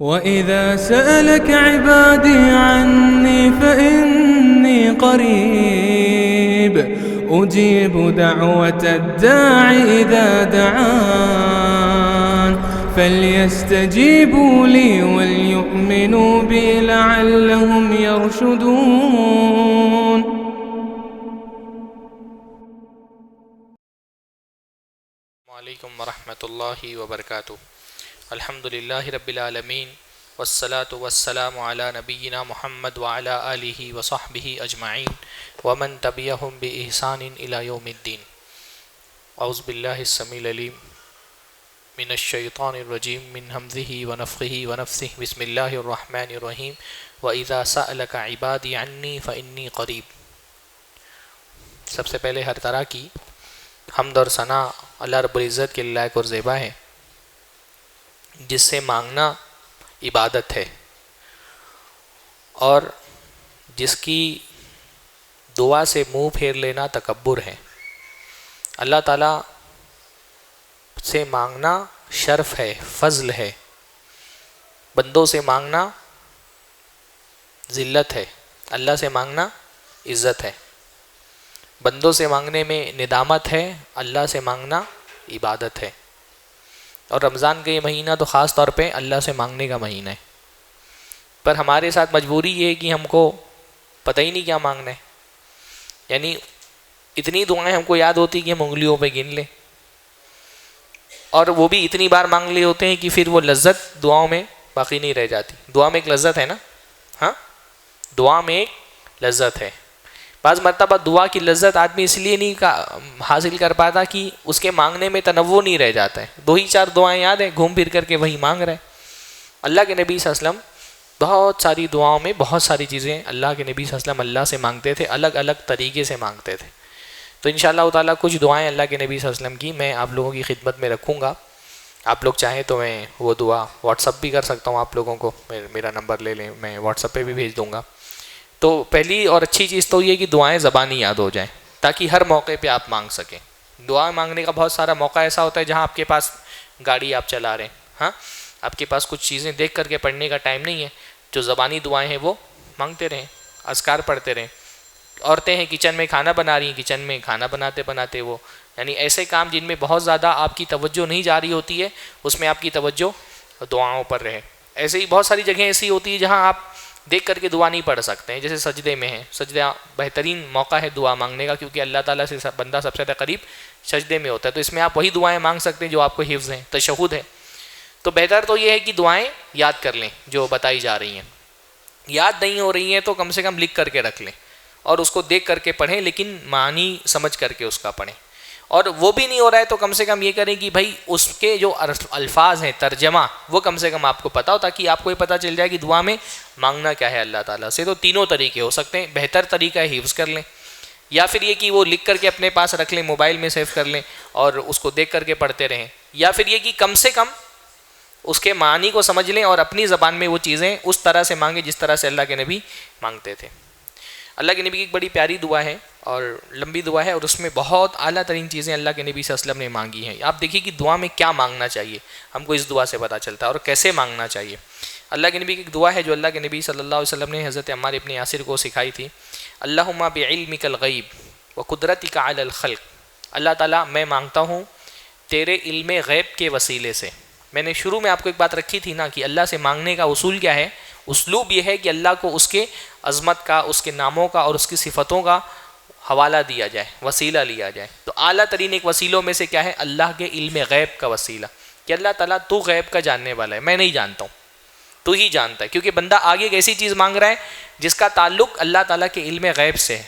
وَإِذَا سَأَلَكَ عِبَادِي عَنِّي فَإِنِّي قَرِيبٌ أُجِيبُ دَعْوَةَ الدَّاعِ إِذَا دَعَانِ فَلْيَسْتَجِيبُوا لِي وَلْيُؤْمِنُوا بِي لَعَلَّهُمْ يَرْشُدُونَ. وعلیکم ورحمۃ اللہ وبرکاتہ. الحمد للہ رب العالمین والصلاة والسلام علی نبینا محمد وعلی آلہ وصحبہ اجمعین ومن تبعہم بإحسان الی یوم الدین. اعوذ باللہ السمیع العلیم من الشیطان الرجیم من ہمزہ ونفخہ ونفثہ. بسم اللہ الرحمن الرحیم. وإذا سألک عبادی عنی فإنی قریب. سب سے پہلے ہر طرح کی حمد اور ثنا اللہ رب العزت کے لائق اور زیبا ہے، جس سے مانگنا عبادت ہے اور جس کی دعا سے منہ پھیر لینا تکبر ہے. اللہ تعالیٰ سے مانگنا شرف ہے، فضل ہے. بندوں سے مانگنا ذلت ہے، اللہ سے مانگنا عزت ہے. بندوں سے مانگنے میں ندامت ہے، اللہ سے مانگنا عبادت ہے. اور رمضان کا یہ مہینہ تو خاص طور پہ اللہ سے مانگنے کا مہینہ ہے. پر ہمارے ساتھ مجبوری یہ ہے کہ ہم کو پتہ ہی نہیں کیا مانگنا ہے. یعنی اتنی دعائیں ہم کو یاد ہوتی کہ ہم انگلیوں پہ گن لیں، اور وہ بھی اتنی بار مانگ لیے ہوتے ہیں کہ پھر وہ لذت دعاؤں میں باقی نہیں رہ جاتی. دعا میں ایک لذت ہے نا، ہاں دعا میں ایک لذت ہے. بعض مرتبہ دعا کی لذت آدمی اس لیے نہیں حاصل کر پاتا کہ اس کے مانگنے میں تنوع نہیں رہ جاتا ہے. 2 ہی 4 دعائیں یاد ہیں، گھوم پھر کر کے وہی مانگ رہے. اللہ کے نبی صلی اللہ علیہ وسلم بہت ساری دعاؤں میں بہت ساری چیزیں اللہ کے نبی صلی اللہ علیہ وسلم اللہ سے مانگتے تھے، الگ الگ طریقے سے مانگتے تھے. تو انشاءاللہ تعالیٰ کچھ دعائیں اللہ کے نبی صلی اللہ علیہ وسلم کی میں آپ لوگوں کی خدمت میں رکھوں گا. آپ لوگ چاہیں تو میں وہ دعا واٹس اپ بھی کر سکتا ہوں آپ لوگوں کو. میرا نمبر لے لیں، میں واٹس اپ پہ بھی بھیج دوں گا. تو پہلی اور اچھی چیز تو یہ کہ دعائیں زبانی یاد ہو جائیں، تاکہ ہر موقع پہ آپ مانگ سکیں. دعا مانگنے کا بہت سارا موقع ایسا ہوتا ہے جہاں آپ کے پاس گاڑی آپ چلا رہے ہیں، ہاں آپ کے پاس کچھ چیزیں دیکھ کر کے پڑھنے کا ٹائم نہیں ہے. جو زبانی دعائیں ہیں وہ مانگتے رہیں، اذکار پڑھتے رہیں. عورتیں ہیں کچن میں کھانا بنا رہی ہیں، کچن میں کھانا بناتے بناتے وہ یعنی ایسے کام جن میں بہت زیادہ آپ کی توجہ نہیں جا رہی ہوتی ہے، اس میں آپ کی توجہ دعاؤں پر رہے. ایسے ہی بہت ساری جگہیں ایسی ہوتی ہے جہاں آپ دیکھ کر کے دعا نہیں پڑھ سکتے ہیں، جیسے سجدے میں ہے. سجدہ بہترین موقع ہے دعا مانگنے کا، کیونکہ اللہ تعالیٰ سے بندہ سب سے زیادہ قریب سجدے میں ہوتا ہے. تو اس میں آپ وہی دعائیں مانگ سکتے ہیں جو آپ کو حفظ ہیں. تشہد ہے تو بہتر تو یہ ہے کہ دعائیں یاد کر لیں جو بتائی جا رہی ہیں. یاد نہیں ہو رہی ہیں تو کم سے کم لکھ کر کے رکھ لیں اور اس کو دیکھ کر کے پڑھیں، لیکن معنی سمجھ کر کے اس کا پڑھیں. اور وہ بھی نہیں ہو رہا ہے تو کم سے کم یہ کریں کہ بھائی اس کے جو الفاظ ہیں ترجمہ وہ کم سے کم آپ کو پتہ ہو، تاکہ آپ کو یہ پتہ چل جائے کہ دعا میں مانگنا کیا ہے اللہ تعالیٰ سے. تو تینوں طریقے ہو سکتے ہیں. بہتر طریقہ ہے حفظ کر لیں، یا پھر یہ کہ وہ لکھ کر کے اپنے پاس رکھ لیں، موبائل میں سیو کر لیں اور اس کو دیکھ کر کے پڑھتے رہیں. یا پھر یہ کہ کم سے کم اس کے معنی کو سمجھ لیں اور اپنی زبان میں وہ چیزیں اس طرح سے مانگیں جس طرح سے اللہ کے نبی مانگتے تھے. اللہ کے نبی کی ایک بڑی پیاری دعا ہے اور لمبی دعا ہے، اور اس میں بہت اعلیٰ ترین چیزیں اللہ کے نبی صلی اللہ علیہ وسلم نے مانگی ہیں. آپ دیکھیے کہ دعا میں کیا مانگنا چاہیے، ہم کو اس دعا سے پتہ چلتا ہے اور کیسے مانگنا چاہیے. اللہ کے نبی کی ایک دعا ہے جو اللہ کے نبی صلی اللہ علیہ وسلم نے حضرت عمار ابن یاسر کو سکھائی تھی. اللہم بعلمک الغیب وقدرتک علی الخلق. اللہ تعالیٰ میں مانگتا ہوں تیرے علم غیب کے وسیلے سے. میں نے شروع میں آپ کو ایک بات رکھی تھی نا کہ اللہ سے مانگنے کا اصول کیا ہے. اسلوب یہ ہے کہ اللہ کو اس کے عظمت کا، اس کے ناموں کا اور اس کی صفتوں کا حوالہ دیا جائے، وسیلہ لیا جائے. تو اعلیٰ ترین ایک وسیلوں میں سے کیا ہے؟ اللہ کے علم غیب کا وسیلہ، کہ اللہ تعالیٰ تو غیب کا جاننے والا ہے، میں نہیں جانتا ہوں، تو ہی جانتا ہے. کیونکہ بندہ آگے ایک ایسی چیز مانگ رہا ہے جس کا تعلق اللہ تعالیٰ کے علم غیب سے ہے.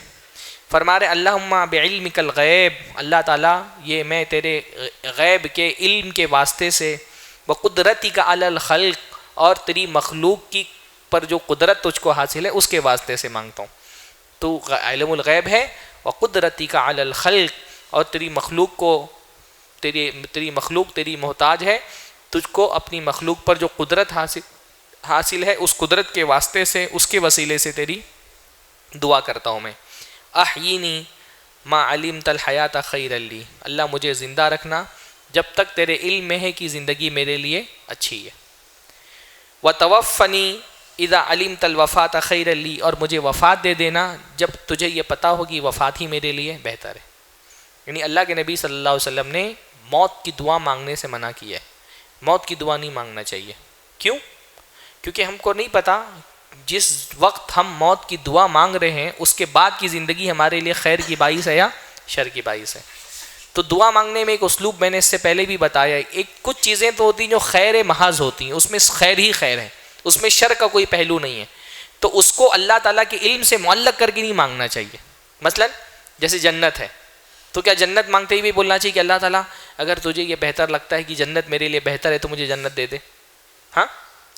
فرما رہے اللہم بعلمک الغیب، اللہ تعالیٰ یہ میں تیرے غیب کے علم کے واسطے سے، وقدرتک علی الخلق اور تیری مخلوق کی پر جو قدرت تجھ کو حاصل ہے اس کے واسطے سے مانگتا ہوں. تو علم الغیب ہے، وقدرتک علی الخلق اور تیری مخلوق کو تیری مخلوق تیری محتاج ہے، تجھ کو اپنی مخلوق پر جو قدرت حاصل ہے اس قدرت کے واسطے سے، اس کے وسیلے سے تیری دعا کرتا ہوں میں. احیینی ما علمت الحیات خیر لی. اللہ مجھے زندہ رکھنا جب تک تیرے علم میں ہے کہ زندگی میرے لیے اچھی ہے. وتوفنی اذا علمت الوفات خیر لی، اور مجھے وفات دے دینا جب تجھے یہ پتہ ہو کہ وفات ہی میرے لیے بہتر ہے. یعنی اللہ کے نبی صلی اللہ علیہ وسلم نے موت کی دعا مانگنے سے منع کیا ہے. موت کی دعا نہیں مانگنا چاہیے. کیوں؟ کیونکہ ہم کو نہیں پتہ جس وقت ہم موت کی دعا مانگ رہے ہیں اس کے بعد کی زندگی ہمارے لیے خیر کی باعث ہے یا شر کی باعث ہے. تو دعا مانگنے میں ایک اسلوب میں نے اس سے پہلے بھی بتایا ہے. ایک کچھ چیزیں تو ہوتی ہیں جو خیر محض ہوتی ہیں، اس میں خیر ہی خیر ہے، اس میں شر کا کوئی پہلو نہیں ہے، تو اس کو اللہ تعالیٰ کے علم سے معلق کر کے نہیں مانگنا چاہیے. مثلا جیسے جنت ہے، تو کیا جنت مانگتے ہوئے بولنا چاہیے کہ اللہ تعالیٰ اگر تجھے یہ بہتر لگتا ہے کہ جنت میرے لیے بہتر ہے تو مجھے جنت دے دے؟ ہاں،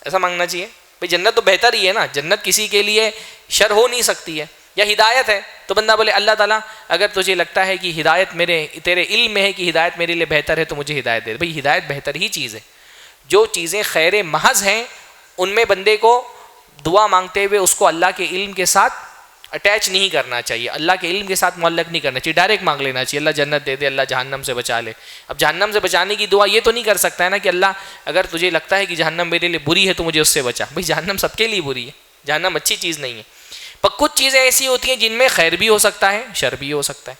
ایسا مانگنا چاہیے؟ بھئی جنت تو بہتر ہی ہے نا، جنت کسی کے لیے شر ہو نہیں سکتی ہے. یا ہدایت ہے تو بندہ بولے اللہ تعالیٰ اگر تجھے لگتا ہے کہ ہدایت تیرے علم میں ہے کہ ہدایت میرے لیے بہتر ہے تو مجھے ہدایت دے. بھئی ہدایت بہتر ہی چیز ہے. جو چیزیں خیر محض ہیں ان میں بندے کو دعا مانگتے ہوئے اس کو اللہ کے علم کے ساتھ اٹیچ نہیں کرنا چاہیے، اللہ کے علم کے ساتھ معلق نہیں کرنا چاہیے. ڈائریکٹ مانگ لینا چاہیے اللہ جنت دے دے، اللہ جہنم سے بچا لے. اب جہنم سے بچانے کی دعا یہ تو نہیں کر سکتا ہے نا کہ اللہ اگر تجھے لگتا ہے کہ جہنم میرے لیے بری ہے تو مجھے اس سے بچا. بھئی جہنم سب کے لیے بری ہے، جہنم اچھی چیز نہیں ہے. پر کچھ چیزیں ایسی ہوتی ہیں جن میں خیر بھی ہو سکتا ہے شر بھی ہو سکتا ہے.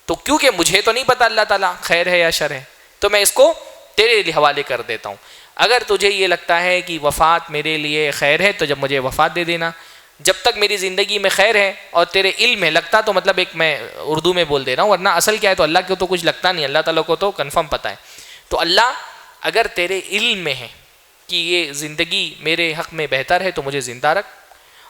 تو کیونکہ مجھے تو نہیں پتہ اللہ تعالیٰ خیر ہے یا شر ہے، تو میں اس کو تیرے لیے حوالے کر دیتا ہوں. اگر تجھے یہ لگتا ہے کہ وفات میرے لیے خیر ہے تو جب مجھے وفات دے دینا. جب تک میری زندگی میں خیر ہے اور تیرے علم میں لگتا، تو مطلب ایک میں اردو میں بول دے رہا ہوں، ورنہ اصل کیا ہے تو اللہ کو تو کچھ لگتا نہیں، اللہ تعالیٰ کو تو کنفرم پتہ ہے. تو اللہ اگر تیرے علم میں ہے کہ یہ زندگی میرے حق میں بہتر ہے تو مجھے زندہ رکھ،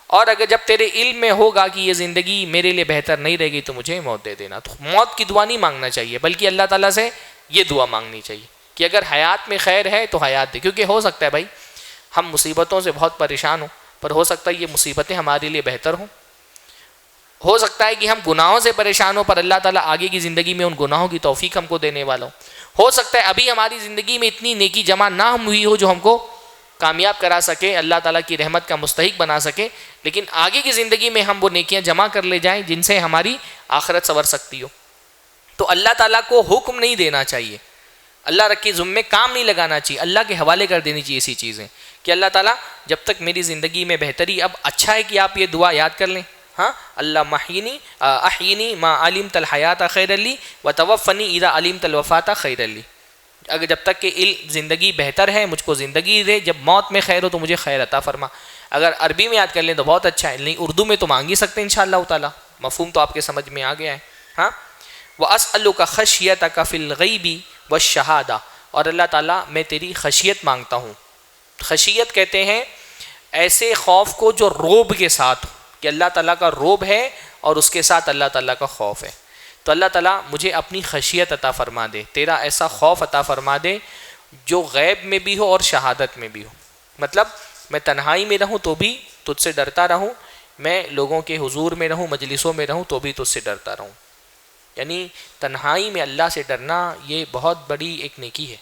اور اگر جب تیرے علم میں ہوگا کہ یہ زندگی میرے لیے بہتر نہیں رہے گی تو مجھے موت دے دینا. تو موت کی دعا نہیں مانگنا چاہیے، بلکہ اللہ تعالیٰ سے یہ دعا مانگنی چاہیے کہ اگر حیات میں خیر ہے تو حیات دے. کیونکہ ہو سکتا ہے بھائی ہم مصیبتوں سے بہت پریشان ہوں، پر ہو سکتا ہے یہ مصیبتیں ہمارے لیے بہتر ہوں. ہو سکتا ہے کہ ہم گناہوں سے پریشان ہوں، پر اللہ تعالیٰ آگے کی زندگی میں ان گناہوں کی توفیق ہم کو دینے والا ہوں. ہو سکتا ہے ابھی ہماری زندگی میں اتنی نیکی جمع نہ ہوئی ہو جو ہم کو کامیاب کرا سکے، اللہ تعالیٰ کی رحمت کا مستحق بنا سکے، لیکن آگے کی زندگی میں ہم وہ نیکیاں جمع کر لے جائیں جن سے ہماری آخرت سنور سکتی ہو. تو اللہ تعالیٰ کو حکم نہیں دینا چاہیے، اللہ کے ذمے کام نہیں لگانا چاہیے، اللہ کے حوالے کر دینی چاہیے ایسی چیزیں کہ اللہ تعالیٰ جب تک میری زندگی میں بہتری. اب اچھا ہے کہ آپ یہ دعا یاد کر لیں، ہاں، اللہ احینی ما علمت الحیات خیر لی وتوفنی اذا علمت الوفات خیر لی. اگر جب تک کہ زندگی بہتر ہے مجھ کو زندگی دے، جب موت میں خیر ہو تو مجھے خیر عطا فرما. اگر عربی میں یاد کر لیں تو بہت اچھا ہے، نہیں اردو میں تو مانگ ہی سکتے ہیں انشاءاللہ تعالیٰ. مفہوم تو آپ کے سمجھ میں آ گیا ہے. ہاں، وَأَسْأَلُكَ خَشْيَتَكَ فِي الْغَيْبِ وَالشَّهَادَةِ، اور اللہ تعالیٰ میں تیری خشیت مانگتا ہوں. خشیت کہتے ہیں ایسے خوف کو جو روب کے ساتھ، کہ اللہ تعالیٰ کا روب ہے اور اس کے ساتھ اللہ تعالیٰ کا خوف ہے. تو اللہ تعالیٰ مجھے اپنی خشیت عطا فرما دے، تیرا ایسا خوف عطا فرما دے جو غیب میں بھی ہو اور شہادت میں بھی ہو. مطلب میں تنہائی میں رہوں تو بھی تجھ سے ڈرتا رہوں، میں لوگوں کے حضور میں رہوں، مجلسوں میں رہوں تو بھی تجھ سے ڈرتا رہوں. یعنی تنہائی میں اللہ سے ڈرنا یہ بہت بڑی ایک نیکی ہے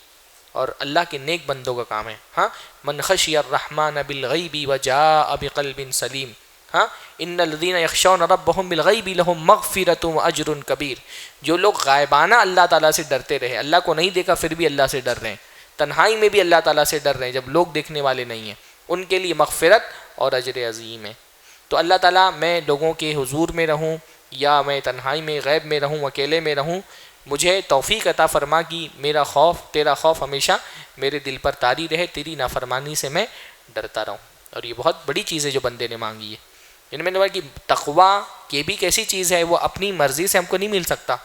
اور اللہ کے نیک بندوں کا کام ہے. ہاں، من خشی الرحمن بالغیب وجاء بقلب سلیم. ہاں، ان الذین یخشون ربهم بالغیب لهم مغفرۃ واجر کبیر. جو لوگ غائبانہ اللہ تعالیٰ سے ڈرتے رہے، اللہ کو نہیں دیکھا پھر بھی اللہ سے ڈر رہے ہیں، تنہائی میں بھی اللہ تعالیٰ سے ڈر رہے ہیں جب لوگ دیکھنے والے نہیں ہیں، ان کے لیے مغفرت اور اجر عظیم ہے. تو اللہ تعالیٰ میں لوگوں کے حضور میں رہوں یا میں تنہائی میں غیب میں رہوں، اکیلے میں رہوں، مجھے توفیق عطا فرما کہ میرا خوف، تیرا خوف ہمیشہ میرے دل پر طاری رہے، تیری نافرمانی سے میں ڈرتا رہوں. اور یہ بہت بڑی چیز ہے جو بندے نے مانگی ہے. یعنی میں نے کہا کہ تقویٰ یہ بھی کیسی چیز ہے، وہ اپنی مرضی سے ہم کو نہیں مل سکتا.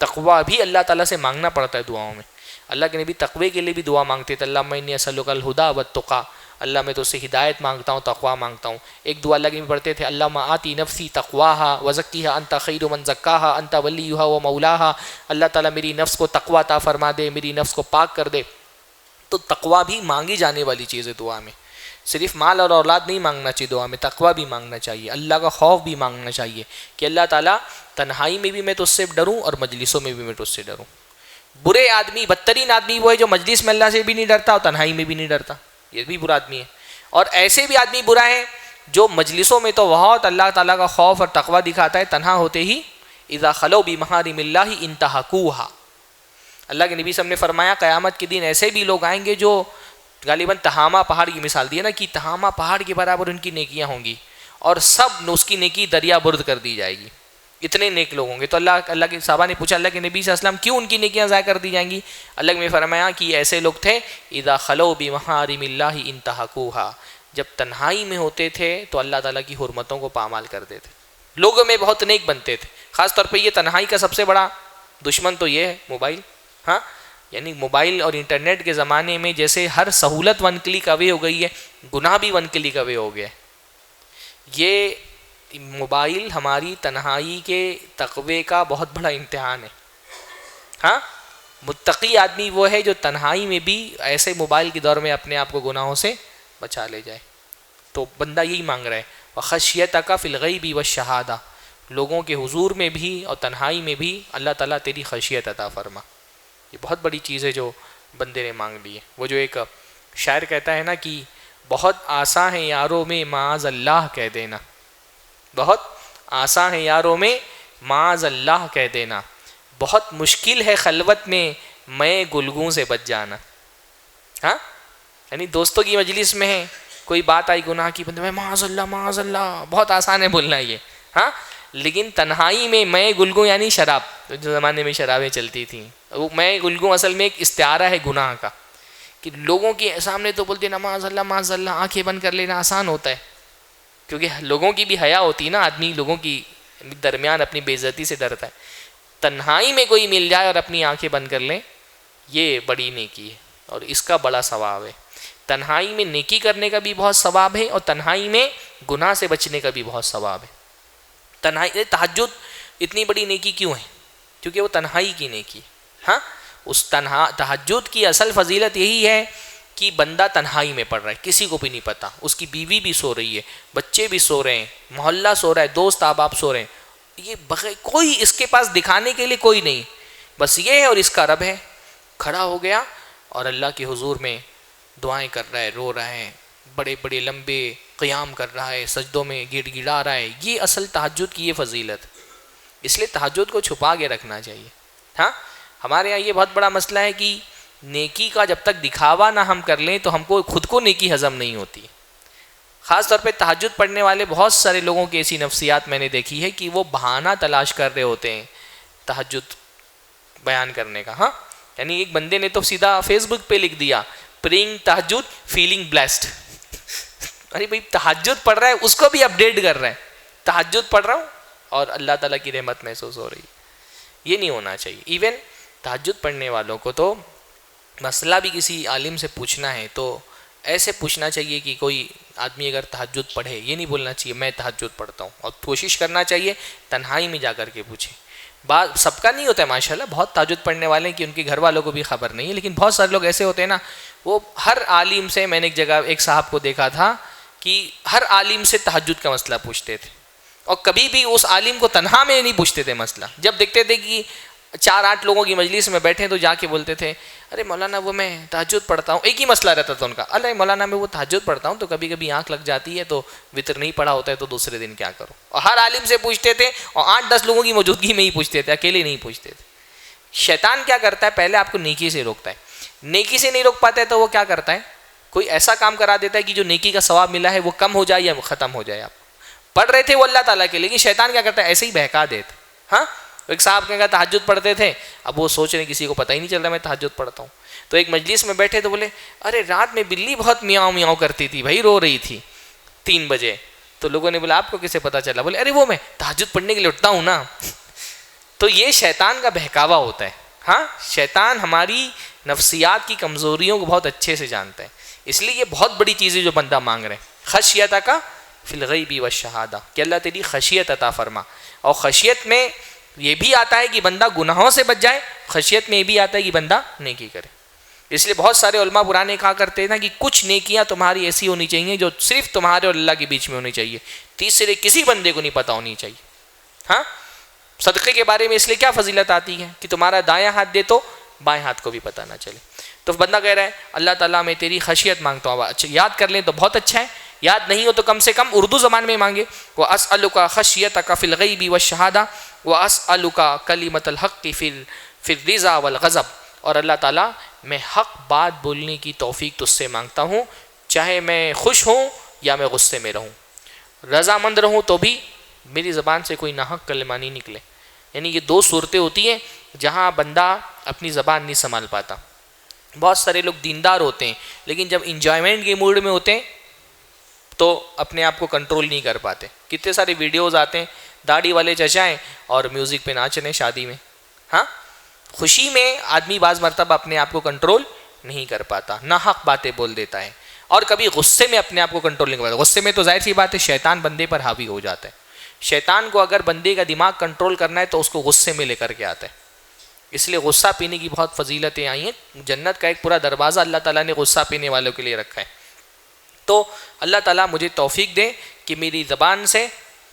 تقویٰ بھی اللہ تعالیٰ سے مانگنا پڑتا ہے دعاؤں میں. اللہ کے نبی تقوی کے لیے بھی دعا مانگتے تھے، اللہم انی اسألک الہدی والتقی، اللہ میں تو اس سے ہدایت مانگتا ہوں، تقویٰ مانگتا ہوں. ایک دعا اللہ کے نبی پڑھتے تھے، اللہم آتی نفسی تقواہا وزکیہا انت خیر من زکاہا انت ولیہا ومولاہا. اللہ تعالیٰ میری نفس کو تقویٰ عطا فرما دے، میری نفس کو پاک کر دے. تو تقویٰ بھی مانگی جانے والی چیز ہے دعا میں. صرف مال اور اولاد نہیں مانگنا چاہیے دعا میں، تقویٰ بھی مانگنا چاہیے، اللہ کا خوف بھی مانگنا چاہیے کہ اللہ تعالیٰ تنہائی میں بھی میں تو اس سے ڈروں اور مجلسوں میں بھی میں تو اس سے ڈروں. برے آدمی، بدترین آدمی وہ ہے جو مجلس میں اللہ سے بھی نہیں ڈرتا اور تنہائی میں بھی نہیں ڈرتا، یہ بھی برا آدمی ہے. اور ایسے بھی آدمی برا ہے جو مجلسوں میں تو بہت اللہ تعالیٰ کا خوف اور تقویٰ دکھاتا ہے، تنہا ہوتے ہی اذا خلو بمحارم اللہ انتہکوہا. اللہ کے نبی صلی اللہ علیہ وسلم نے فرمایا قیامت کے دن ایسے بھی لوگ آئیں گے جو غالباً تہامہ پہاڑ کی مثال دی ہے نا کہ تہامہ پہاڑ کے برابر ان کی نیکیاں ہوں گی اور سب اس کی نیکی دریا برد کر دی جائے گی، اتنے نیک لوگ ہوں گے. تو اللہ کے صحابہ نے پوچھا اللہ کے نبی صلی اللہ علیہ وسلم کیوں ان کی نیکیاں ضائع کر دی جائیں گی؟ اللہ نے فرمایا کہ یہ ایسے لوگ تھے اذا خلو بمحارم اللہ انتہکوہا، جب تنہائی میں ہوتے تھے تو اللہ تعالیٰ کی حرمتوں کو پامال کرتے تھے، لوگوں میں بہت نیک بنتے تھے. خاص طور پہ یہ تنہائی کا سب سے بڑا دشمن تو یہ ہے موبائل. ہاں یعنی موبائل اور انٹرنیٹ کے زمانے میں جیسے ہر سہولت ون کلک اوے ہو گئی ہے، گناہ بھی ون کلک اوے ہو گیا ہے. یہ موبائل ہماری تنہائی کے تقوی کا بہت بڑا امتحان ہے. ہاں متقی آدمی وہ ہے جو تنہائی میں بھی ایسے موبائل کے دور میں اپنے آپ کو گناہوں سے بچا لے جائے. تو بندہ یہی مانگ رہا ہے وَخَشْيَتَكَ فِي الْغَيْبِ وَالشَّهَادَةِ، لوگوں کے حضور میں بھی اور تنہائی میں بھی اللہ تعالیٰ تیری خشیت عطا فرما. یہ بہت بڑی چیز ہے جو بندے نے مانگ لی ہے. وہ جو ایک شاعر کہتا ہے نا کہ بہت آساں ہے یاروں میں معاذ اللہ کہہ دینا، بہت آساں ہے یاروں میں معاذ اللہ کہہ دینا، بہت مشکل ہے خلوت میں گلگوں سے بچ جانا. ہاں یعنی دوستوں کی مجلس میں ہے، کوئی بات آئی گناہ کی، بندے میں معاذ اللہ، بہت آسان ہے بولنا یہ. ہاں لیکن تنہائی میں گلگوں یعنی شراب، جو زمانے میں شرابیں چلتی تھیں، وہ میں گلگوں اصل میں ایک استعارہ ہے گناہ کا، کہ لوگوں کے سامنے تو بولتے نا معاذ اللہ، آنکھیں بند کر لینا آسان ہوتا ہے کیونکہ لوگوں کی بھی حیا ہوتی ہے نا، آدمی لوگوں کی درمیان اپنی بے عزتی سے ڈرتا ہے. تنہائی میں کوئی مل جائے اور اپنی آنکھیں بند کر لیں، یہ بڑی نیکی ہے اور اس کا بڑا ثواب ہے. تنہائی میں نیکی کرنے کا بھی بہت ثواب ہے اور تنہائی میں گناہ سے بچنے کا بھی بہت ثواب ہے. تنہائی تہجد اتنی بڑی نیکی کیوں ہے؟ کیونکہ وہ تنہائی کی نیکی ہے. ہاں اس تہجد کی اصل فضیلت یہی ہے کہ بندہ تنہائی میں پڑھ رہا ہے، کسی کو بھی نہیں پتہ، اس کی بیوی بھی سو رہی ہے، بچے بھی سو رہے ہیں، محلہ سو رہا ہے، دوست احباب سو رہے ہیں، یہ بغیر کوئی اس کے پاس دکھانے کے لیے کوئی نہیں، بس یہ ہے اور اس کا رب ہے. کھڑا ہو گیا اور اللہ کے حضور میں دعائیں کر رہا ہے، رو رہا ہے، بڑے بڑے لمبے قیام کر رہا ہے، سجدوں میں گڑ گڑا رہا ہے. یہ اصل تہجد کی یہ فضیلت، اس لیے تہجد کو چھپا کے رکھنا چاہیے. ہاں ہمارے یہاں یہ بہت بڑا مسئلہ ہے کہ نیکی کا جب تک دکھاوا نہ ہم کر لیں تو ہم کو خود کو نیکی ہضم نہیں ہوتی. خاص طور پہ تہجد پڑھنے والے بہت سارے لوگوں کی ایسی نفسیات میں نے دیکھی ہے کہ وہ بہانہ تلاش کر رہے ہوتے ہیں تہجد بیان کرنے کا. ہاں یعنی ایک بندے نے تو سیدھا فیس بک پہ لکھ دیا پریئنگ تہجد فیلنگ بلیسڈ. ارے بھائی تہجد پڑھ رہا ہے اس کو بھی اپڈیٹ کر رہا ہے، تہجد پڑھ رہا ہوں اور اللہ تعالیٰ کی رحمت محسوس ہو رہی. یہ نہیں ہونا چاہیے. ایون تہجد پڑھنے والوں کو تو مسئلہ بھی کسی عالم سے پوچھنا ہے تو ایسے پوچھنا چاہیے کہ کوئی آدمی اگر تہجد پڑھے، یہ نہیں بولنا چاہیے میں تہجد پڑھتا ہوں، اور کوشش کرنا چاہیے تنہائی میں جا کر کے پوچھیں. بعض سب کا نہیں ہوتا ہے ماشاءاللہ، بہت تہجد پڑھنے والے ہیں کہ ان کے گھر والوں کو بھی خبر نہیں ہے، لیکن بہت سارے لوگ ایسے ہوتے ہیں نا، وہ ہر عالم سے، میں نے ایک جگہ ایک صاحب کو دیکھا تھا کہ ہر عالم سے تہجد کا مسئلہ پوچھتے تھے اور کبھی بھی اس عالم کو تنہا میں نہیں پوچھتے تھے مسئلہ. جب دیکھتے تھے کہ 4-8 لوگوں کی مجلس میں بیٹھے تو جا کے بولتے تھے ارے مولانا وہ میں تہجد پڑھتا ہوں. ایک ہی مسئلہ رہتا تھا ان کا، ارے مولانا میں وہ تہجد پڑھتا ہوں تو کبھی کبھی آنکھ لگ جاتی ہے تو وتر نہیں پڑھا ہوتا ہے تو دوسرے دن کیا کروں. اور ہر عالم سے پوچھتے تھے اور 8-10 لوگوں کی موجودگی میں ہی پوچھتے تھے، اکیلے نہیں پوچھتے تھے. شیطان کیا کرتا ہے؟ پہلے آپ کو نیکی سے روکتا ہے، نیکی سے نہیں روک پاتا ہے تو وہ کیا کرتا ہے؟ کوئی ایسا کام کرا دیتا ہے کہ جو نیکی کا ثواب ملا ہے وہ کم ہو جائے یا ختم ہو جائے. آپ پڑھ رہے تھے وہ اللہ تعالیٰ کے، لیکن شیطان کیا کرتا ہے؟ ایسے ہی بہکا دیتا. ہاں ایک صاحب کہا تہجد پڑھتے تھے، اب وہ سوچ رہے کسی کو پتہ ہی نہیں چل رہا میں تہجد پڑھتا ہوں. تو ایک مجلس میں بیٹھے تو بولے ارے رات میں بلی بہت میاؤں میاؤں کرتی تھی بھائی، رو رہی تھی 3 بجے. تو لوگوں نے بولا آپ کو کیسے پتہ چلا؟ بولے ارے وہ میں تہجد پڑھنے کے لیے اٹھتا ہوں نا. تو یہ شیطان کا بہکاوا ہوتا ہے. ہاں شیطان ہماری نفسیات کی کمزوریوں کو بہت اچھے سے جانتا ہے، اس لیے یہ بہت بڑی چیزیں جو بندہ مانگ رہے ہیں. خشیتک فی الغیب والشہادہ، کہ اللہ تیری خشیت عطا فرما. اور خشیت میں یہ بھی آتا ہے کہ بندہ گناہوں سے بچ جائے، خشیت میں یہ بھی آتا ہے کہ بندہ نیکی کرے. اس لیے بہت سارے علماء پرانے کہا کرتے ہیں نا کہ کچھ نیکیاں تمہاری ایسی ہونی چاہیے جو صرف تمہارے اور اللہ کے بیچ میں ہونی چاہیے، تیسرے کسی بندے کو نہیں پتہ ہونی چاہیے. ہاں صدقے کے بارے میں اس لیے کیا فضیلت آتی ہے کہ تمہارا دایاں ہاتھ دے تو بائیں ہاتھ کو بھی پتہ نہ چلے. تو بندہ کہہ رہا ہے اللہ تعالیٰ میں تیری خشیت مانگتا ہوں. اچھا یاد کر لیں تو بہت اچھا ہے، یاد نہیں ہو تو کم سے کم اردو زبان میں مانگے. وَأَسْأَلُكَ خَشْيَتَكَ فِي الْغَيْبِ وَالشَّهَادَةِ وَأَسْأَلُكَ كَلِمَةَ الْحَقِّ فِي الرِّضَا وَالْغَضَبِ. اور اللہ تعالیٰ میں حق بات بولنے کی توفیق تجھ سے مانگتا ہوں، چاہے میں خوش ہوں یا میں غصے میں رہوں، رضامند رہوں تو بھی میری زبان سے کوئی ناحق کلمہ نہیں نکلے۔ یعنی یہ دو صورتیں ہوتی ہیں جہاں بندہ اپنی زبان نہیں سنبھال پاتا۔ بہت سارے لوگ دیندار ہوتے ہیں لیکن جب انجوائمنٹ کے موڈ میں ہوتے ہیں تو اپنے آپ کو کنٹرول نہیں کر پاتے۔ کتنے سارے ویڈیوز آتے ہیں داڑھی والے چچائیں اور میوزک پہ ناچ رہے شادی میں۔ ہاں، خوشی میں آدمی بعض مرتبہ اپنے آپ کو کنٹرول نہیں کر پاتا، ناحق باتیں بول دیتا ہے، اور کبھی غصے میں اپنے آپ کو کنٹرول نہیں کر پاتا۔ غصے میں تو ظاہر سی بات ہے شیطان بندے پر حاوی ہو جاتا ہے۔ شیطان کو اگر بندے کا دماغ کنٹرول کرنا ہے تو اس کو غصے میں لے کر کے آتا ہے۔ اس لیے غصہ پینے کی بہت فضیلتیں آئی ہیں، جنت کا ایک پورا دروازہ اللہ تعالیٰ نے غصہ پینے والوں کے لیے رکھا ہے۔ تو اللہ تعالیٰ مجھے توفیق دے کہ میری زبان سے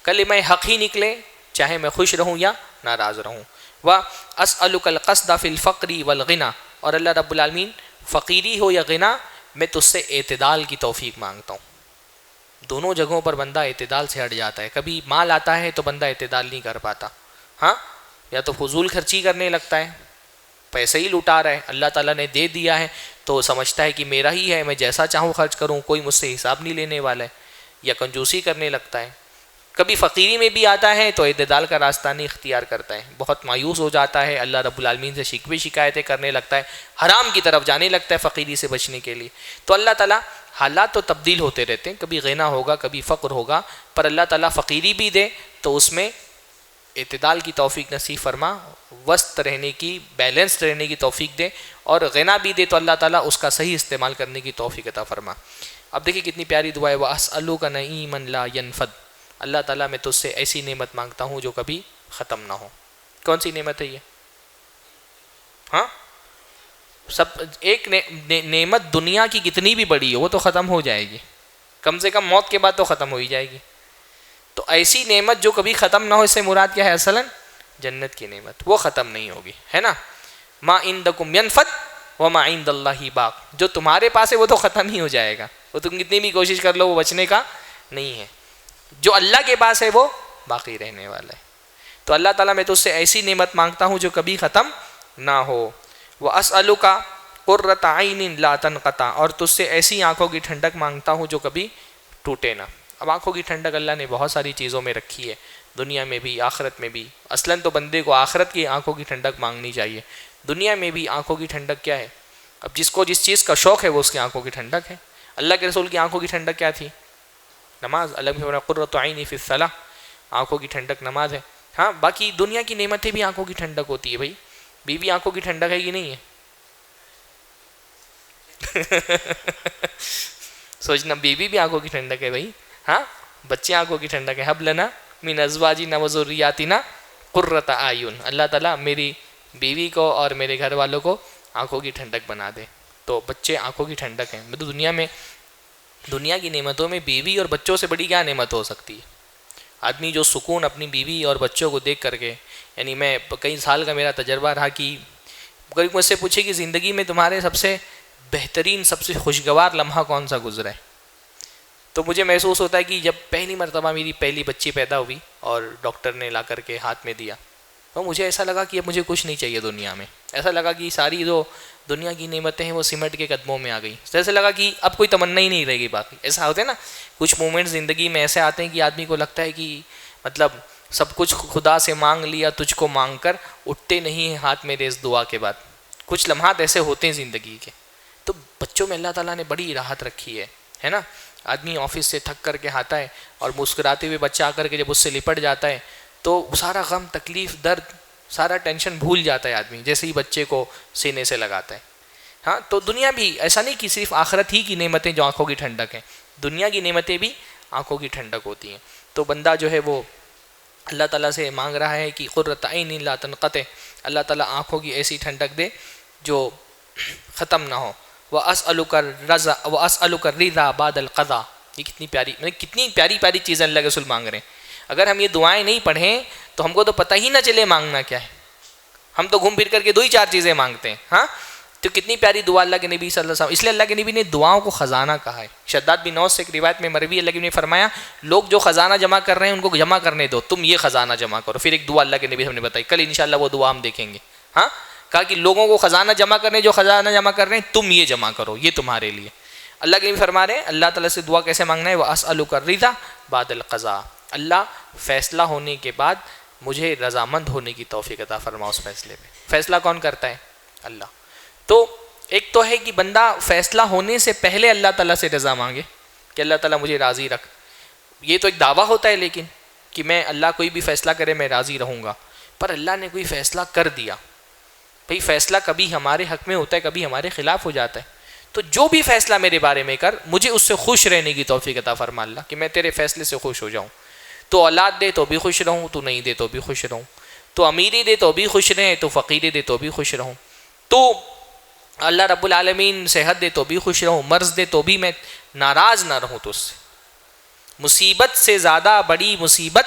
کلمہ حق ہی نکلے، چاہے میں خوش رہوں یا ناراض رہوں۔ وَأَسْأَلُكَ الْقَصْدَ فِي الْفَقْرِ وَالْغِنَى، اور اللہ رب العالمین فقیری ہو یا غنا میں تجھ سے اعتدال کی توفیق مانگتا ہوں۔ دونوں جگہوں پر بندہ اعتدال سے ہٹ جاتا ہے۔ کبھی مال آتا ہے تو بندہ اعتدال نہیں کر پاتا، ہاں، یا تو فضول خرچی کرنے لگتا ہے، پیسے ہی لٹا رہا ہے۔ اللہ تعالیٰ نے دے دیا ہے تو سمجھتا ہے کہ میرا ہی ہے، میں جیسا چاہوں خرچ کروں، کوئی مجھ سے حساب نہیں لینے والا ہے، یا کنجوسی کرنے لگتا ہے۔ کبھی فقیری میں بھی آتا ہے تو اعتدال کا راستہ نہیں اختیار کرتا ہے، بہت مایوس ہو جاتا ہے، اللہ رب العالمین سے شکوے شکایتیں کرنے لگتا ہے، حرام کی طرف جانے لگتا ہے فقیری سے بچنے کے لیے۔ تو اللہ تعالیٰ حالات تو تبدیل ہوتے رہتے ہیں، کبھی غنا ہوگا کبھی فقر ہوگا، پر اللہ تعالیٰ فقیری بھی دے تو اس میں اعتدال کی توفیق نصیب فرما، وسط رہنے کی، بیلنس رہنے کی توفیق دے، اور غنا بھی دے تو اللہ تعالیٰ اس کا صحیح استعمال کرنے کی توفیق عطا فرما۔ اب دیکھیں کتنی پیاری دعا ہے، وَأَسْأَلُكَ نَعِيمًا لَا يَنْفَدُ، اللہ تعالیٰ میں تجھ سے ایسی نعمت مانگتا ہوں جو کبھی ختم نہ ہو۔ کون سی نعمت ہے یہ؟ ہاں، سب ایک نعمت دنیا کی کتنی بھی بڑی ہو وہ تو ختم ہو جائے گی، کم سے کم موت کے بعد تو ختم ہو ہی جائے گی۔ تو ایسی نعمت جو کبھی ختم نہ ہو، اس سے مراد کیا ہے؟ اصلاً جنت کی نعمت، وہ ختم نہیں ہوگی، ہے نا۔ ما عندکم ینفد وما عند اللہ باق، جو تمہارے پاس ہے وہ تو ختم ہی ہو جائے گا، وہ تم کتنی بھی کوشش کر لو وہ بچنے کا نہیں ہے۔ جو اللہ کے پاس ہے وہ باقی رہنے والا ہے۔ تو اللہ تعالیٰ میں تجھ سے ایسی نعمت مانگتا ہوں جو کبھی ختم نہ ہو۔ وَأَسْأَلُكَ قُرَّةَ عَيْنٍ لَا تَنْقَطَعُ، اور تجھ سے ایسی آنکھوں کی ٹھنڈک مانگتا ہوں جو کبھی ٹوٹے نہ۔ اب آنکھوں کی ٹھنڈک اللہ نے بہت ساری چیزوں میں رکھی ہے، دنیا میں بھی آخرت میں بھی۔ اصلاً تو بندے کو آخرت کی آنکھوں کی ٹھنڈک مانگنی چاہیے، دنیا میں بھی آنکھوں کی ٹھنڈک کیا ہے؟ اب جس کو جس چیز کا شوق ہے وہ اس کی آنکھوں کی ٹھنڈک ہے۔ اللہ کے رسول کی آنکھوں کی ٹھنڈک کیا تھی؟ نماز۔ اللہ نے فرمایا قرۃ عینی فی الصلاۃ، آنکھوں کی ٹھنڈک نماز ہے۔ ہاں، باقی دنیا کی نعمتیں بھی آنکھوں کی ٹھنڈک ہوتی ہے بھائی۔ بیوی آنکھوں کی ٹھنڈک ہے کہ نہیں ہے؟ سوچنا، بیوی بھی آنکھوں کی ٹھنڈک ہے بھائی، ہاں، بچے آنکھوں کی ٹھنڈک ہے۔ حب لنا من ازواجنا وذریاتنا قرۃ اعین، اللہ تعالیٰ میری بیوی کو اور میرے گھر والوں کو آنکھوں کی ٹھنڈک بنا دے۔ تو بچے آنکھوں کی ٹھنڈک ہیں۔ تو دنیا کی نعمتوں میں بیوی اور بچوں سے بڑی کیا نعمت ہو سکتی ہے؟ آدمی جو سکون اپنی بیوی اور بچوں کو دیکھ کر کے، یعنی میں کئی سال کا میرا تجربہ رہا کہ کوئی مجھ سے پوچھے کہ زندگی میں تمہارے سب سے بہترین سب سے خوشگوار لمحہ کون سا گزرا ہے، تو مجھے محسوس ہوتا ہے کہ جب پہلی مرتبہ میری پہلی بچی پیدا ہوئی اور ڈاکٹر نے لا کر کے ہاتھ میں دیا تو مجھے ایسا لگا کہ اب مجھے کچھ نہیں چاہیے دنیا میں۔ ایسا لگا کہ ساری جو دنیا کی نعمتیں ہیں وہ سمٹ کے قدموں میں آ گئی، جیسے لگا کہ اب کوئی تمنا ہی نہیں رہے گی باقی۔ ایسا ہوتا ہے نا، کچھ مومنٹ زندگی میں ایسے آتے ہیں کہ آدمی کو لگتا ہے کہ مطلب سب کچھ خدا سے مانگ لیا، تجھ کو مانگ کر اٹھتے نہیں ہیں ہاتھ میرے اس دعا کے بعد۔ کچھ لمحات ایسے ہوتے ہیں زندگی کے۔ تو بچوں میں اللہ تعالیٰ نے بڑی راحت رکھی ہے نا۔ آدمی آفس سے تھک کر کے آتا ہے اور مسکراتے ہوئے بچہ آ کر کے جب اس سے لپٹ جاتا ہے تو سارا غم، تکلیف، درد، سارا ٹینشن بھول جاتا ہے آدمی جیسے ہی بچے کو سینے سے لگاتا ہے۔ ہاں، تو دنیا بھی ایسا نہیں کہ صرف آخرت ہی کی نعمتیں جو آنکھوں کی ٹھنڈک ہیں، دنیا کی نعمتیں بھی آنکھوں کی ٹھنڈک ہوتی ہیں۔ تو بندہ جو ہے وہ اللہ تعالیٰ سے مانگ رہا ہے کہ قرۃ عین لا تنقطع، اللہ تعالیٰ آنکھوں کی ایسی ٹھنڈک دے جو ختم نہ ہو۔ وَأَسْأَلُكَ الرِّضَا بَعْدَ الْقَضَاءِ، یہ کتنی پیاری پیاری چیزیں اللہ کے رسول مانگ رہے ہیں۔ اگر ہم یہ دعائیں نہیں پڑھیں تو ہم کو تو پتہ ہی نہ چلے مانگنا کیا ہے، ہم تو گھوم پھر کر کے 2 ہی 4 چیزیں مانگتے ہیں۔ ہاں، تو کتنی پیاری دعا اللہ کے نبی صلی اللہ علیہ وسلم، اس لیے اللہ کے نبی نے دعاؤں کو خزانہ کہا ہے۔ شداد بن اوس سے ایک روایت میں مروی، اللہ کے نبی نے فرمایا لوگ جو خزانہ جمع کر رہے ہیں ان کو جمع کرنے دو، تم یہ خزانہ جمع کرو۔ پھر ایک دعا اللہ کے نبی ہم نے بتائی، کل انشاءاللہ وہ دعا ہم دیکھیں گے۔ ہاں، کہا کہ لوگوں کو خزانہ جمع کرنے جو خزانہ جمع کر رہے ہیں تم یہ جمع کرو، یہ تمہارے لیے۔ اللہ کے نبی فرما رہے ہیں اللہ تعالیٰ سے دعا کیسے مانگنا ہے، وَأَسْأَلُكَ الرِّضَى بَعْدَ الْقَضَاءِ، اللہ فیصلہ ہونے کے بعد مجھے رضامند ہونے کی توفیق عطا فرما اس فیصلے پہ۔ فیصلہ کون کرتا ہے؟ اللہ۔ تو ایک تو ہے کہ بندہ فیصلہ ہونے سے پہلے اللہ تعالیٰ سے رضا مانگے کہ اللہ تعالیٰ مجھے راضی رکھ، یہ تو ایک دعویٰ ہوتا ہے لیکن کہ میں اللہ کوئی بھی فیصلہ کرے میں راضی رہوں گا، پر اللہ نے کوئی فیصلہ کر دیا، بھئی فیصلہ کبھی ہمارے حق میں ہوتا ہے کبھی ہمارے خلاف ہو جاتا ہے، تو جو بھی فیصلہ میرے بارے میں کر مجھے اس سے خوش رہنے کی توفیق عطا فرما اللہ، کہ میں تیرے فیصلے سے خوش ہو جاؤں۔ تو اولاد دے تو بھی خوش رہوں، تو نہیں دے تو بھی خوش رہوں، تو امیری دے تو بھی خوش رہیں، تو فقیری دے تو بھی خوش رہوں، تو اللہ رب العالمین صحت دے تو بھی خوش رہوں، مرض دے تو بھی میں ناراض نہ رہوں تو اس سے۔ مصیبت سے زیادہ بڑی مصیبت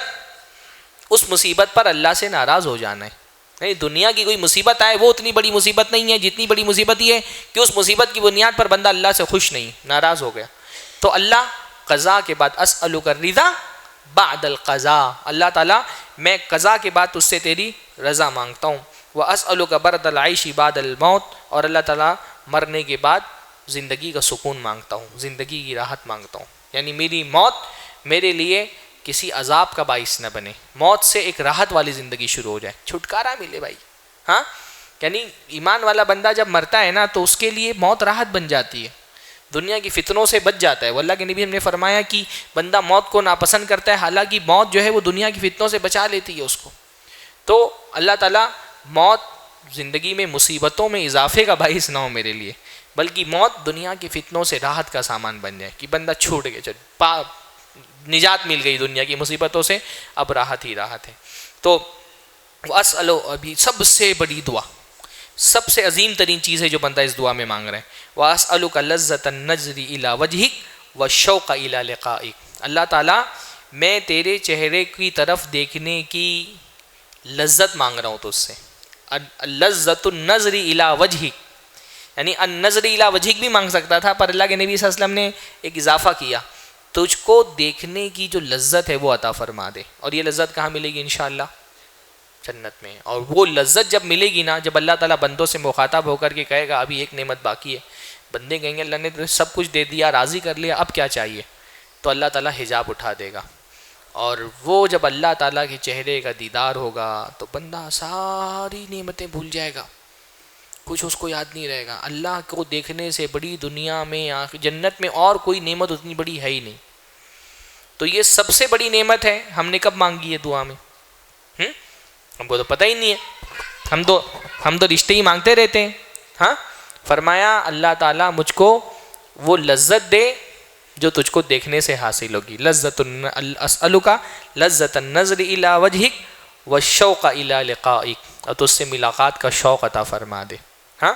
اس مصیبت پر اللہ سے ناراض ہو جانا ہے۔ نہیں، دنیا کی کوئی مصیبت آئے وہ اتنی بڑی مصیبت نہیں ہے جتنی بڑی مصیبت یہ ہے کہ اس مصیبت کی بنیاد پر بندہ اللہ سے خوش نہیں، ناراض ہو گیا۔ تو اللہ قضا کے بعد اسألک الرضا بعد القضاء، اللہ تعالیٰ میں قضا کے بعد اس سے تیری رضا مانگتا ہوں۔ واسألک برد العیش بعد الموت، اور اللہ تعالیٰ مرنے کے بعد زندگی کا سکون مانگتا ہوں، زندگی کی راحت مانگتا ہوں، یعنی میری موت میرے لیے کسی عذاب کا باعث نہ بنے، موت سے ایک راحت والی زندگی شروع ہو جائے، چھٹکارا ملے بھائی۔ ہاں، یعنی ایمان والا بندہ جب مرتا ہے نا تو اس کے لیے موت راحت بن جاتی ہے، دنیا کی فتنوں سے بچ جاتا ہے۔ وہ اللہ کے نبی نے فرمایا کہ بندہ موت کو ناپسند کرتا ہے، حالانکہ موت جو ہے وہ دنیا کی فتنوں سے بچا لیتی ہے اس کو۔ تو اللہ تعالیٰ موت زندگی میں مصیبتوں میں اضافے کا باعث نہ ہو میرے لیے، بلکہ موت دنیا کی فتنوں سے راحت کا سامان بن جائے کہ بندہ چھوٹ گیا، نجات مل گئی دنیا کی مصیبتوں سے، اب راحت ہی راحت ہے۔ تو واسألو، ابھی سب سے بڑی دعا، سب سے عظیم ترین چیز ہے جو بندہ اس دعا میں مانگ رہے ہیں، واسألک لذۃ النظر الی وجہک والشوق الی لقائک، اللہ تعالیٰ میں تیرے چہرے کی طرف دیکھنے کی لذت مانگ رہا ہوں تو اس سے، لذۃ النظر الی وجہک، یعنی النظر الی وجہک بھی مانگ سکتا تھا، پر اللہ کے نبی صلی اللہ علیہ وسلم نے ایک اضافہ کیا، تجھ کو دیکھنے کی جو لذت ہے وہ عطا فرما دے۔ اور یہ لذت کہاں ملے گی؟ انشاءاللہ جنت میں۔ اور وہ لذت جب ملے گی نا، جب اللہ تعالیٰ بندوں سے مخاطب ہو کر کے کہے گا ابھی ایک نعمت باقی ہے، بندے کہیں گے اللہ نے تو سب کچھ دے دیا، راضی کر لیا، اب کیا چاہیے؟ تو اللہ تعالیٰ حجاب اٹھا دے گا، اور وہ جب اللہ تعالیٰ کے چہرے کا دیدار ہوگا تو بندہ ساری نعمتیں بھول جائے گا، کچھ اس کو یاد نہیں رہے گا۔ اللہ کو دیکھنے سے بڑی دنیا میں جنت میں اور کوئی نعمت اتنی بڑی ہے ہی نہیں۔ تو یہ سب سے بڑی نعمت ہے، ہم نے کب مانگی ہے دعا میں؟ ہم کو تو پتہ ہی نہیں ہے، ہم تو رشتے ہی مانگتے رہتے ہیں۔ ہاں، فرمایا اللہ تعالیٰ مجھ کو وہ لذت دے جو تجھ کو دیکھنے سے حاصل ہوگی، اسألک لذۃ النظر الی وجہک والشوق الی لقائک، اور تو اس سے ملاقات کا شوق عطا فرما دے۔ ہاں،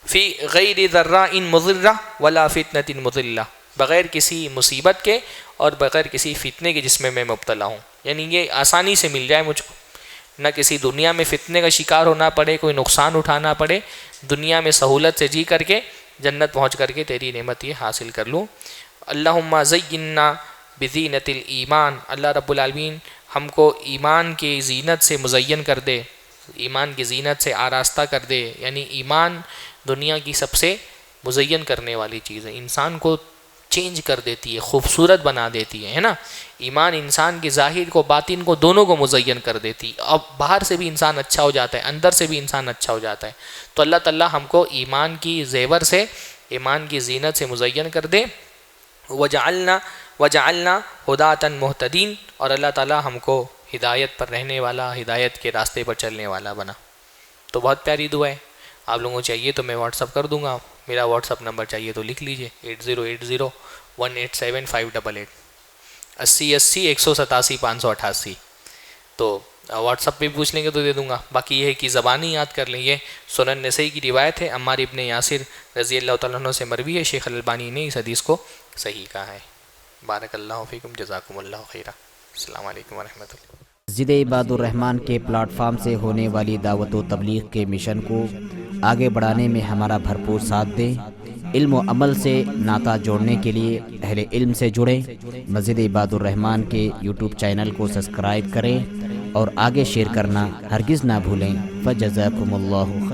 فی غیر ضراء مضرہ ولا فتنۃ مضلہ، بغیر کسی مصیبت کے اور بغیر کسی فتنے کے جس میں میں مبتلا ہوں، یعنی یہ آسانی سے مل جائے مجھ کو، نہ کسی دنیا میں فتنے کا شکار ہونا پڑے، کوئی نقصان اٹھانا پڑے، دنیا میں سہولت سے جی کر کے جنت پہنچ کر کے تیری نعمت یہ حاصل کر لوں۔ اللہم زینا بزینت الایمان، اللہ رب العالمین ہم کو ایمان کی زینت سے مزین کر دے، ایمان کی زینت سے آراستہ کر دے، یعنی ایمان دنیا کی سب سے مزین کرنے والی چیز ہے، انسان کو چینج کر دیتی ہے، خوبصورت بنا دیتی ہے نا۔ ایمان انسان کے ظاہر کو باطن کو دونوں کو مزین کر دیتی، اب باہر سے بھی انسان اچھا ہو جاتا ہے، اندر سے بھی انسان اچھا ہو جاتا ہے۔ تو اللہ تعالیٰ ہم کو ایمان کی زیور سے، ایمان کی زینت سے مزین کر دے۔ وجعلنا ہداۃ مہتدین، اور اللہ تعالیٰ ہم کو ہدایت پر رہنے والا، ہدایت کے راستے پر چلنے والا بنا۔ تو بہت پیاری دعا ہے، آپ لوگوں کو چاہیے تو میں واٹس اپ کر دوں گا، میرا واٹس اپ نمبر چاہیے تو لکھ لیجئے 8080187588 8080 187 588۔ تو واٹس اپ پہ بھی پوچھ لیں گے تو دے دوں گا، باقی یہ ہے کہ زبانی یاد کر لیں۔ یہ سنن نسائی کی روایت ہے، عمار ابن یاسر رضی اللہ تعالیٰ عنہ سے مروی ہے، شیخ البانی نے اس حدیث کو صحیح کہا ہے۔ بارک اللہ فیکم، جزاکم اللہ خیرہ، السلام علیکم ورحمۃ اللہ۔ مسجد عباد الرحمن کے پلیٹ فارم سے ہونے والی دعوت و تبلیغ کے مشن کو آگے بڑھانے میں ہمارا بھرپور ساتھ دیں۔ علم و عمل سے ناطہ جوڑنے کے لیے اہل علم سے جڑیں۔ مسجد عباد الرحمن کے یوٹیوب چینل کو سبسکرائب کریں اور آگے شیئر کرنا ہرگز نہ بھولیں۔ فجزاکم اللہ خیر۔